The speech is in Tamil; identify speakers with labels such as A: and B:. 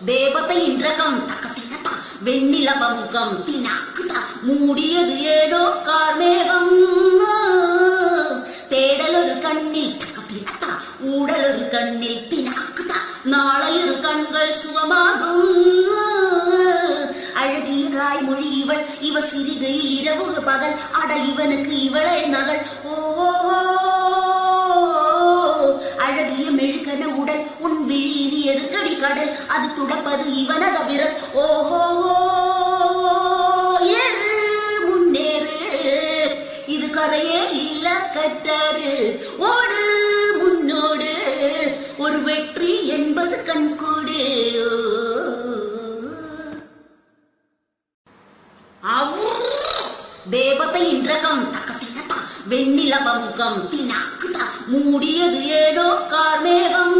A: தேவதையின் ரகம் தக்கத்தினதா வெண்ணிலவமுகம் தினாக்குதா மூடியது ஏனோ கார்மேகம் தேடல் ஒரு கண்ணில் தக்கத்தினதா ஊடல் ஒரு கண்ணில் தினாக்குதா நாளை ஒரு கண்கள் சுகமாகும் அழகியதாய் மொழி இவள் இவ சிறிகையில் இரவு பகல் அட இவனுக்கு இவளே நகல் ஓ அழகிய மெழுகன உடல் உன் விழியினி எதுக்கடி கடல் அது துடப்பது இவனத விரல் ஓஹோ ஏறு முன்னேறு இது கரையே இல்ல கட்டாரு ஓடு முன்னோடு ஒரு வெற்றி என்பது கண்கூடு தேவதையின் ரகம் தக்கத்தினதா வெண்ணிலவமுகம் தினாக்குதா மூடியது ஏனோ கார்மேகம்